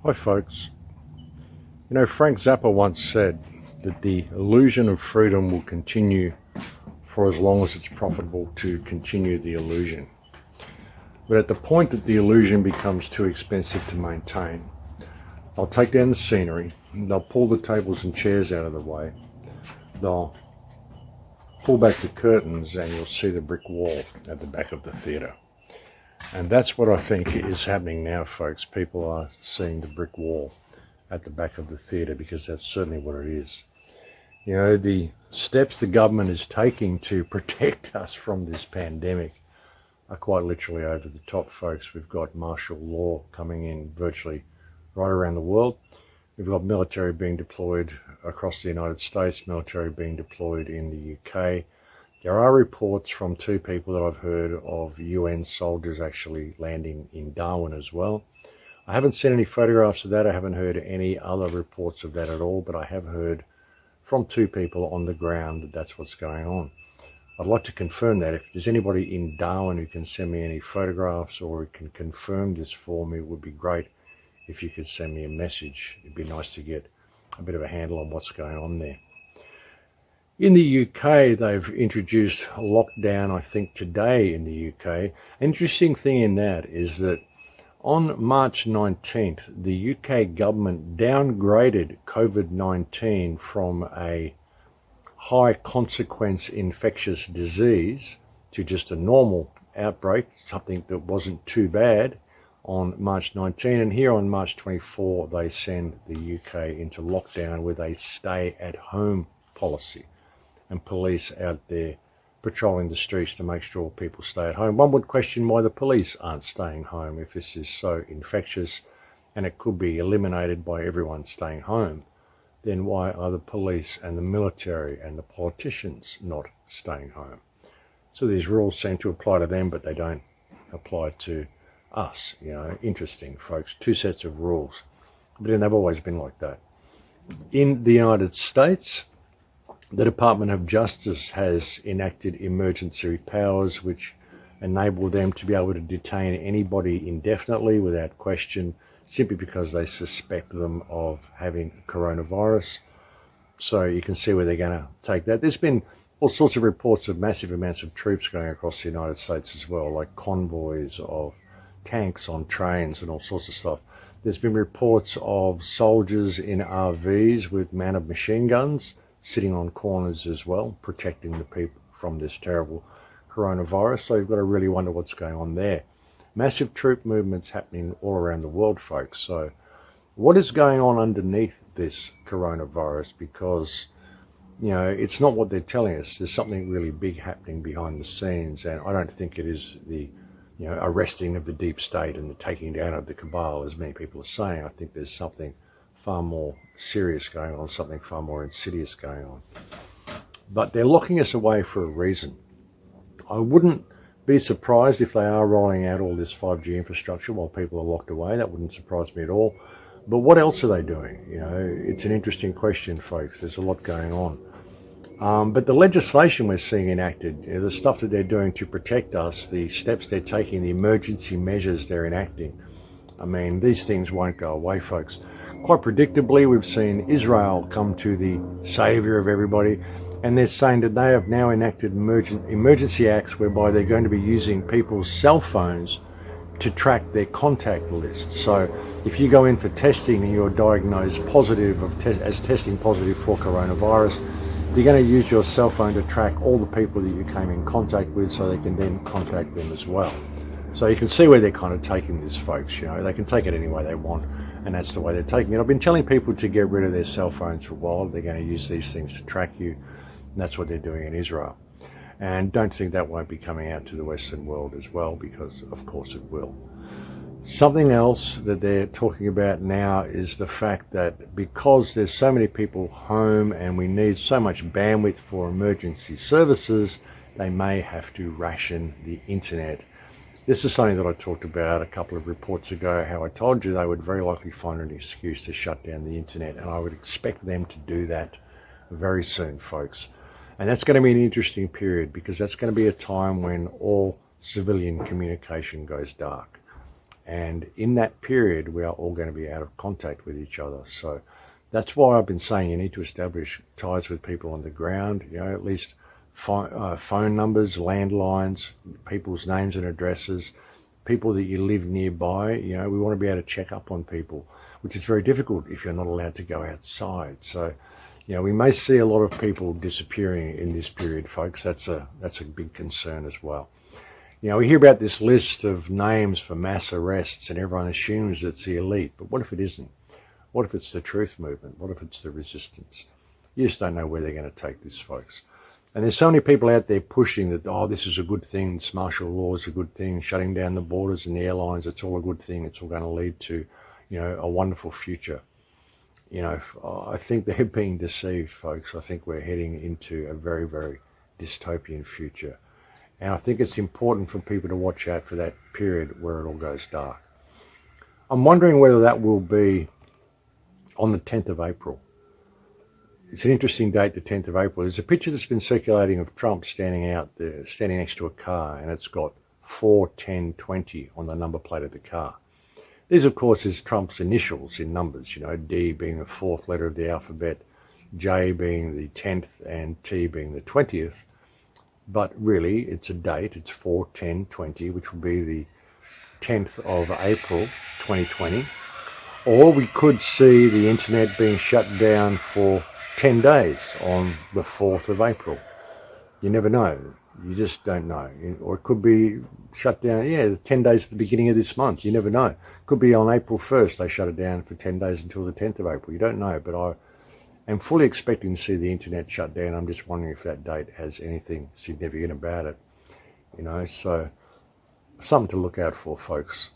Hi folks. Frank Zappa once said that the illusion of freedom will continue for as long as it's profitable to continue the illusion. But at the point that the illusion becomes too expensive to maintain, they'll take down the scenery, they'll pull the tables and chairs out of the way, they'll pull back the curtains and you'll see the brick wall at the back of the theatre. And that's what I think is happening now, folks. People are seeing the brick wall at the back of the theatre because that's certainly what it is. The steps the government is taking to protect us from this pandemic are quite literally over the top, folks. We've got martial law coming in virtually right around the world. We've got military being deployed across the United States, military being deployed in the UK. There are reports from two people that I've heard of UN soldiers actually landing in Darwin as well. I haven't seen any photographs of that. I haven't heard any other reports of that at all, but I have heard from two people on the ground that that's what's going on. I'd like to confirm that. If there's anybody in Darwin who can send me any photographs or can confirm this for me, it would be great if you could send me a message. It'd be nice to get a bit of a handle on what's going on there. In the UK, they've introduced a lockdown, I think, today in the UK. Interesting thing in that is that on March 19th, the UK government downgraded COVID-19 from a high consequence infectious disease to just a normal outbreak, something that wasn't too bad on March 19. And here on March 24, they send the UK into lockdown with a stay-at-home policy. And police out there patrolling the streets to make sure people stay at home. One would question why the police aren't staying home if this is so infectious and it could be eliminated by everyone staying home. Then why are the police and the military and the politicians not staying home? So these rules seem to apply to them, but they don't apply to us. Interesting, folks. Two sets of rules. But they've always been like that. In the United States, the Department of Justice has enacted emergency powers which enable them to be able to detain anybody indefinitely without question simply because they suspect them of having coronavirus. So you can see where they're going to take that. There's been all sorts of reports of massive amounts of troops going across the United States as well, like convoys of tanks on trains and all sorts of stuff. There's been reports of soldiers in RVs with mounted machine guns sitting on corners as well, protecting the people from this terrible coronavirus. So you've got to really wonder what's going on there. Massive troop movements happening all around the world, folks. So what is going on underneath this coronavirus? Because, it's not what they're telling us. There's something really big happening behind the scenes. And I don't think it is the, arresting of the deep state and the taking down of the cabal, as many people are saying. I think there's something far more serious going on, something far more insidious going on. But they're locking us away for a reason. I wouldn't be surprised if they are rolling out all this 5G infrastructure while people are locked away. That wouldn't surprise me at all. But what else are they doing? It's an interesting question, folks. There's a lot going on. But the legislation we're seeing enacted, the stuff that they're doing to protect us, the steps they're taking, the emergency measures they're enacting, these things won't go away, folks. Quite predictably, we've seen Israel come to the savior of everybody, and they're saying that they have now enacted emergency acts whereby they're going to be using people's cell phones to track their contact list. So if you go in for testing and you're diagnosed positive as testing positive for coronavirus, they're going to use your cell phone to track all the people that you came in contact with so they can then contact them as well. So you can see where they're kind of taking this, folks. They can take it any way they want. And that's the way they're taking it. I've been telling people to get rid of their cell phones for a while. They're going to use these things to track you. And that's what they're doing in Israel. And don't think that won't be coming out to the Western world as well, because of course it will. Something else that they're talking about now is the fact that because there's so many people home and we need so much bandwidth for emergency services, they may have to ration the internet. This is something that I talked about a couple of reports ago, how I told you they would very likely find an excuse to shut down the internet, and I would expect them to do that very soon, folks. And that's going to be an interesting period because that's going to be a time when all civilian communication goes dark. And in that period, we are all going to be out of contact with each other. So that's why I've been saying you need to establish ties with people on the ground, at least phone numbers, landlines, people's names and addresses, people that you live nearby. We want to be able to check up on people, which is very difficult if you're not allowed to go outside. So, we may see a lot of people disappearing in this period, folks. That's a big concern as well. We hear about this list of names for mass arrests and everyone assumes it's the elite. But what if it isn't? What if it's the truth movement? What if it's the resistance? You just don't know where they're going to take this, folks. And there's so many people out there pushing that, this is a good thing, this martial law is a good thing, shutting down the borders and the airlines, it's all a good thing, it's all going to lead to, a wonderful future. I think they're being deceived, folks. I think we're heading into a very, very dystopian future. And I think it's important for people to watch out for that period where it all goes dark. I'm wondering whether that will be on the 10th of April. It's an interesting date, the 10th of April. There's a picture that's been circulating of Trump standing out there, standing next to a car, and it's got 41020 on the number plate of the car. These, of course, is Trump's initials in numbers, D being the fourth letter of the alphabet, J being the 10th, and T being the 20th. But really, it's a date, it's 41020, which will be the 10th of April 2020. Or we could see the internet being shut down for 10 days on the 4th of April. You never know. You just don't know. Or it could be shut down, 10 days at the beginning of this month. You never know. Could be on April 1st they shut it down for 10 days until the 10th of April. You don't know, but I am fully expecting to see the internet shut down. I'm just wondering if that date has anything significant about it. So something to look out for, folks.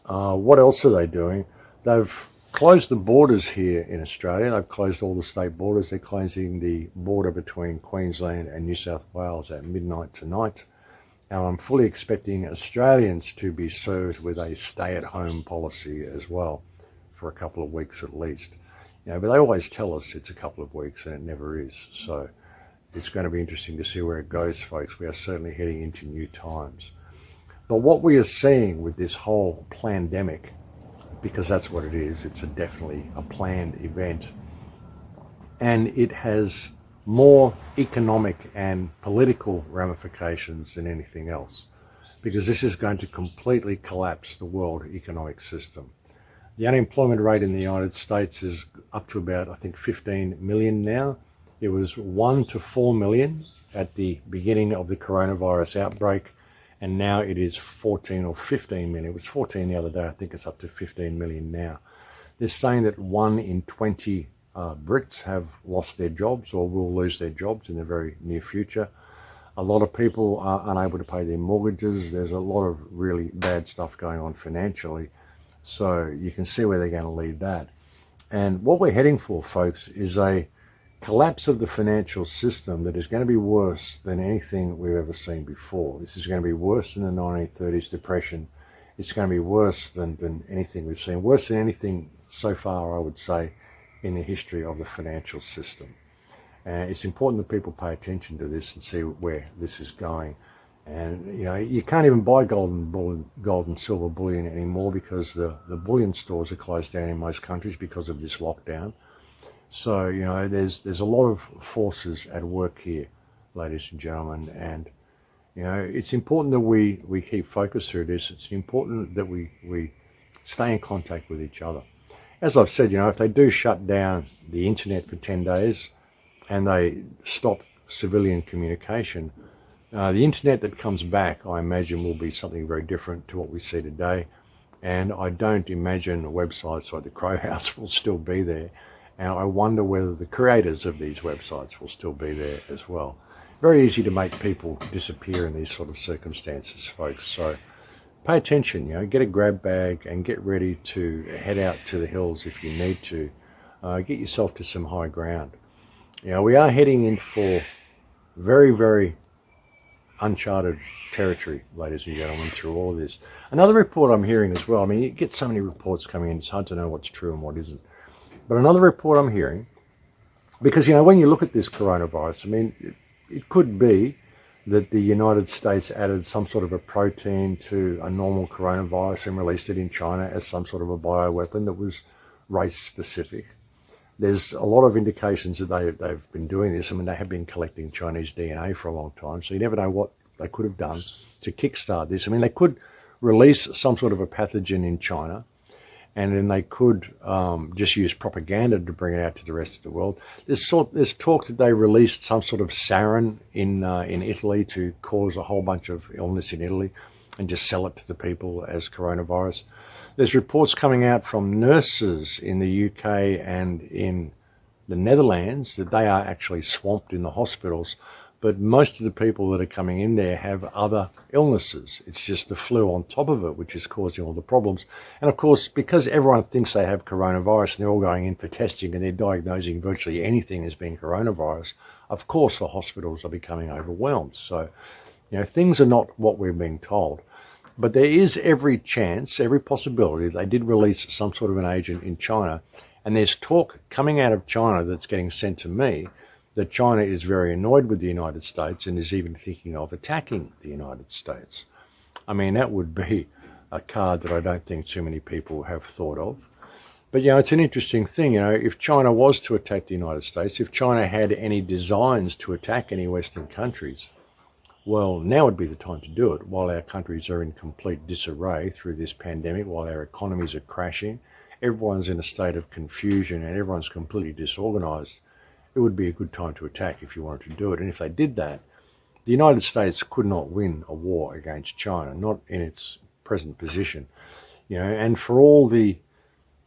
What else are they doing? They've closed the borders here in Australia. They've closed all the state borders. They're closing the border between Queensland and New South Wales at midnight tonight. And I'm fully expecting Australians to be served with a stay-at-home policy as well for a couple of weeks at least. But they always tell us it's a couple of weeks and it never is. So it's going to be interesting to see where it goes, folks. We are certainly heading into new times. But what we are seeing with this whole pandemic, because that's what it is, it's definitely a planned event, and it has more economic and political ramifications than anything else, because this is going to completely collapse the world economic system. The unemployment rate in the United States is up to about, I think, 15 million now. It was 1 to 4 million at the beginning of the coronavirus outbreak, and now it is 14 or 15 million. It was 14 the other day. I think it's up to 15 million now. They're saying that 1 in 20 Brits have lost their jobs or will lose their jobs in the very near future. A lot of people are unable to pay their mortgages. There's a lot of really bad stuff going on financially. So you can see where they're going to lead that. And what we're heading for, folks, is a collapse of the financial system that is going to be worse than anything we've ever seen before. This is going to be worse than the 1930s depression. It's going to be worse than anything we've seen, worse than anything so far, I would say, in the history of the financial system. And it's important that people pay attention to this and see where this is going. And, you can't even buy gold and silver bullion anymore because the bullion stores are closed down in most countries because of this lockdown. So, there's a lot of forces at work here, ladies and gentlemen. And, it's important that we keep focused through this. It's important that we stay in contact with each other. As I've said, if they do shut down the internet for 10 days and they stop civilian communication, the internet that comes back, I imagine, will be something very different to what we see today. And I don't imagine websites like the Crow House will still be there. And I wonder whether the creators of these websites will still be there as well. Very easy to make people disappear in these sort of circumstances, folks. So pay attention, get a grab bag and get ready to head out to the hills if you need to. Get yourself to some high ground. We are heading in for very, very uncharted territory, ladies and gentlemen, through all of this. Another report I'm hearing as well, you get so many reports coming in, it's hard to know what's true and what isn't. But another report I'm hearing, because, when you look at this coronavirus, it could be that the United States added some sort of a protein to a normal coronavirus and released it in China as some sort of a bioweapon that was race-specific. There's a lot of indications that they've been doing this. I mean, they have been collecting Chinese DNA for a long time, so you never know what they could have done to kickstart this. I mean, they could release some sort of a pathogen in China, and then they could just use propaganda to bring it out to the rest of the world. There's talk that they released some sort of sarin in Italy to cause a whole bunch of illness in Italy and just sell it to the people as coronavirus. There's reports coming out from nurses in the UK and in the Netherlands that they are actually swamped in the hospitals, but most of the people that are coming in there have other illnesses. It's just the flu on top of it, which is causing all the problems. And of course, because everyone thinks they have coronavirus and they're all going in for testing and they're diagnosing virtually anything as being coronavirus, of course the hospitals are becoming overwhelmed. So, things are not what we're being told. But there is every chance, every possibility they did release some sort of an agent in China. And there's talk coming out of China that's getting sent to me that China is very annoyed with the United States and is even thinking of attacking the United States. I mean, that would be a card that I don't think too many people have thought of. But, it's an interesting thing. If China was to attack the United States, if China had any designs to attack any Western countries, well, now would be the time to do it while our countries are in complete disarray through this pandemic, while our economies are crashing, everyone's in a state of confusion and everyone's completely disorganized. It would be a good time to attack if you wanted to do it. And if they did that, the United States could not win a war against China, not in its present position. And for all the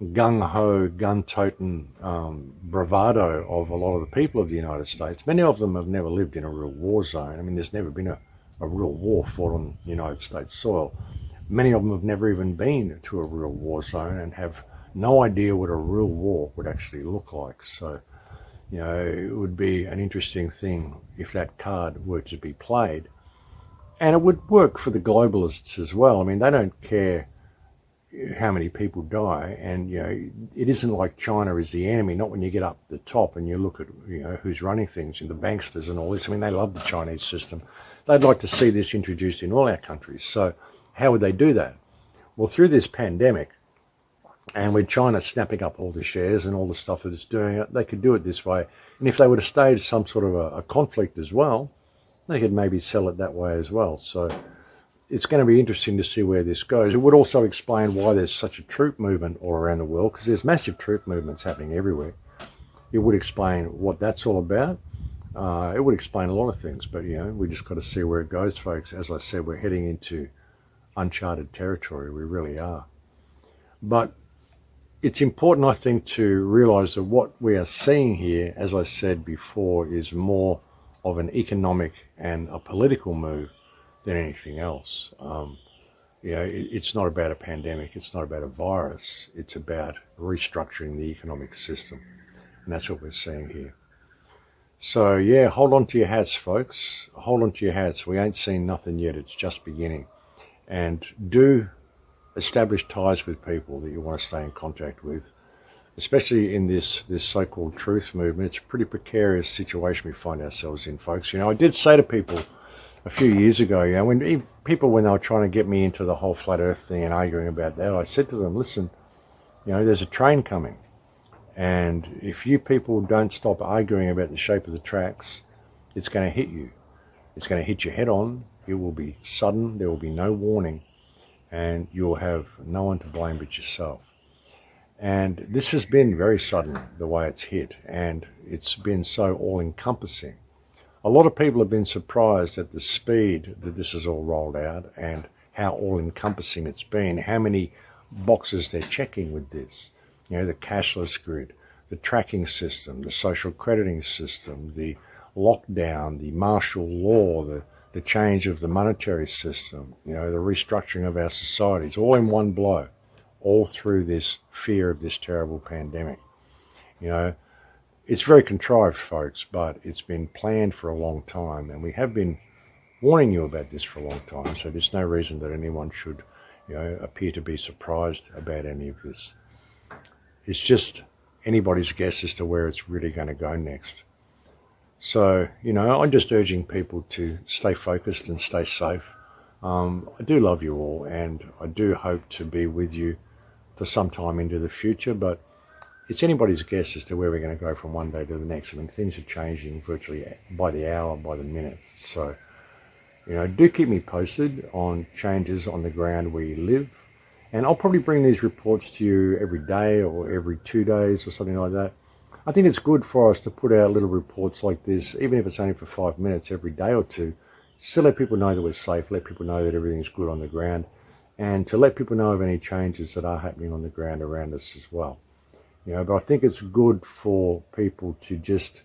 gung-ho, gun-toting bravado of a lot of the people of the United States, many of them have never lived in a real war zone. I mean, there's never been a real war fought on United States soil. Many of them have never even been to a real war zone and have no idea what a real war would actually look like. So, it would be an interesting thing if that card were to be played. And it would work for the globalists as well. I mean, they don't care how many people die, and it isn't like China is the enemy. Not when you get up the top and you look at who's running things, the banksters and all this. I mean, they love the Chinese system. They'd like to see this introduced in all our countries. So how would they do that? Well, through this pandemic, and with China snapping up all the shares and all the stuff that it's doing, they could do it this way. And if they were to stage some sort of a conflict as well, they could maybe sell it that way as well. So it's going to be interesting to see where this goes. It would also explain why there's such a troop movement all around the world, because there's massive troop movements happening everywhere. It would explain what that's all about. It would explain a lot of things, but we just got to see where it goes, folks. As I said, we're heading into uncharted territory. We really are. But it's important, I think, to realize that what we are seeing here, as I said before, is more of an economic and a political move than anything else. It's not about a pandemic. It's not about a virus. It's about restructuring the economic system. And that's what we're seeing here. So, hold on to your hats, folks. Hold on to your hats. We ain't seen nothing yet. It's just beginning. And do establish ties with people that you want to stay in contact with, especially in this so-called truth movement. It's a pretty precarious situation we find ourselves in, folks. I did say to people a few years ago, when they were trying to get me into the whole flat earth thing and arguing about that, I said to them, listen, there's a train coming. And if you people don't stop arguing about the shape of the tracks, it's going to hit you. It's going to hit you head on. It will be sudden. There will be no warning. And you'll have no one to blame but yourself. And this has been very sudden, the way it's hit. And it's been so all-encompassing. A lot of people have been surprised at the speed that this is all rolled out and how all-encompassing it's been, how many boxes they're checking with this. The cashless grid, the tracking system, the social crediting system, the lockdown, the martial law, the change of the monetary system, the restructuring of our societies, all in one blow, all through this fear of this terrible pandemic. It's very contrived, folks, but it's been planned for a long time, and we have been warning you about this for a long time, so there's no reason that anyone should, appear to be surprised about any of this. It's just anybody's guess as to where it's really going to go next. So, I'm just urging people to stay focused and stay safe. I do love you all, and I do hope to be with you for some time into the future, but it's anybody's guess as to where we're going to go from one day to the next. I mean, things are changing virtually by the hour, by the minute. So, do keep me posted on changes on the ground where you live. And I'll probably bring these reports to you every day or every 2 days or something like that. I think it's good for us to put out little reports like this, even if it's only for 5 minutes every day or two, just to let people know that we're safe, let people know that everything's good on the ground, and to let people know of any changes that are happening on the ground around us as well. But I think it's good for people to just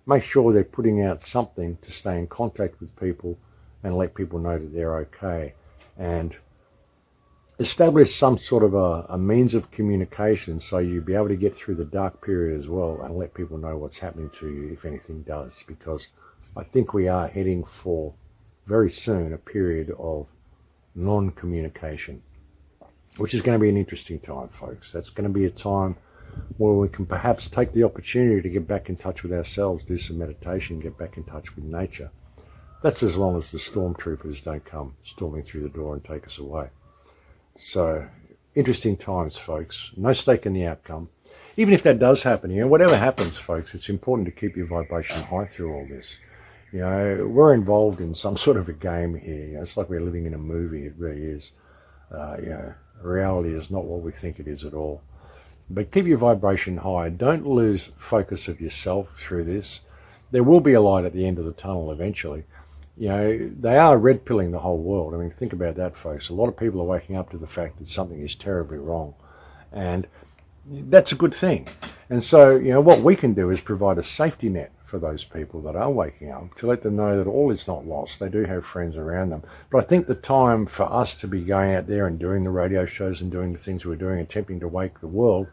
make sure they're putting out something to stay in contact with people and let people know that they're okay, and establish some sort of a means of communication so you'll be able to get through the dark period as well and let people know what's happening to you if anything does, because I think we are heading for very soon a period of non-communication, which is going to be an interesting time, folks. That's going to be a time where we can perhaps take the opportunity to get back in touch with ourselves, do some meditation, get back in touch with nature. That's as long as the stormtroopers don't come storming through the door and take us away. So, interesting times, folks. No stake in the outcome. Even if that does happen, whatever happens, folks, it's important to keep your vibration high through all this. We're involved in some sort of a game here. It's like we're living in a movie. It really is. Reality is not what we think it is at all. But keep your vibration high. Don't lose focus of yourself through this. There will be a light at the end of the tunnel eventually. They are red pilling the whole world. I mean, think about that, folks. A lot of people are waking up to the fact that something is terribly wrong. And that's a good thing. And so, what we can do is provide a safety net for those people that are waking up to let them know that all is not lost. They do have friends around them. But I think the time for us to be going out there and doing the radio shows and doing the things we're doing, attempting to wake the world,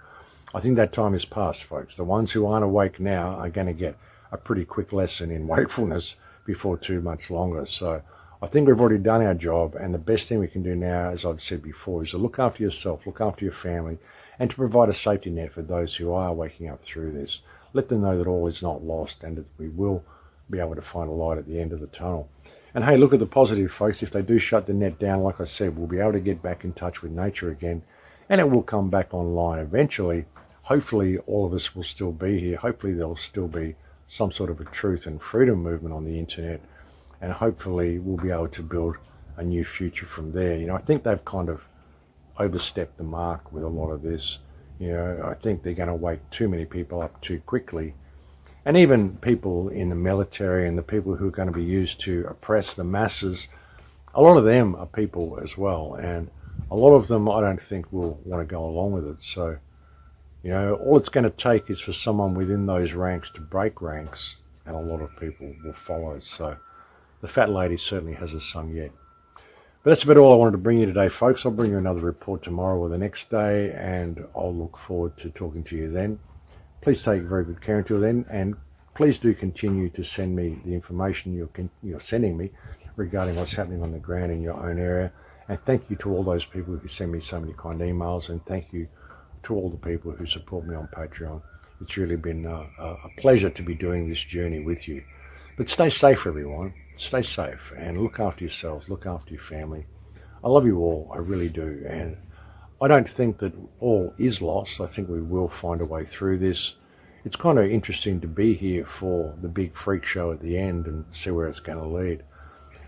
I think that time is past, folks. The ones who aren't awake now are going to get a pretty quick lesson in wakefulness before too much longer. So I think we've already done our job, and the best thing we can do now, as I've said before, is to look after yourself, look after your family, and to provide a safety net for those who are waking up through this. Let them know that all is not lost and that we will be able to find a light at the end of the tunnel. And hey, look at the positive, folks. If they do shut the net down, like I said, we'll be able to get back in touch with nature again, and it will come back online eventually. Hopefully all of us will still be here. Hopefully there'll still be some sort of a truth and freedom movement on the internet, and hopefully we'll be able to build a new future from there. I think they've kind of overstepped the mark with a lot of this. I think they're going to wake too many people up too quickly, and even people in the military and the people who are going to be used to oppress the masses, a lot of them are people as well, and a lot of them I don't think will want to go along with it. So all it's going to take is for someone within those ranks to break ranks, and a lot of people will follow. So the fat lady certainly hasn't sung yet. But that's about all I wanted to bring you today, folks. I'll bring you another report tomorrow or the next day, and I'll look forward to talking to you then. Please take very good care until then, and please do continue to send me the information you're sending me regarding what's happening on the ground in your own area. And thank you to all those people who send me so many kind emails, and thank you to all the people who support me on Patreon. It's really been a pleasure to be doing this journey with you. But stay safe, everyone. Stay safe and look after yourselves, look after your family. I love you all, I really do. And I don't think that all is lost. I think we will find a way through this. It's kind of interesting to be here for the big freak show at the end and see where it's going to lead.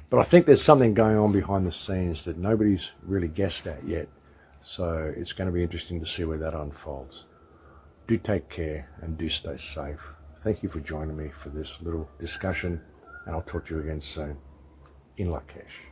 But I think there's something going on behind the scenes that nobody's really guessed at yet. So it's going to be interesting to see where that unfolds. Do take care and do stay safe. Thank you for joining me for this little discussion, and I'll talk to you again soon. In Lakesh.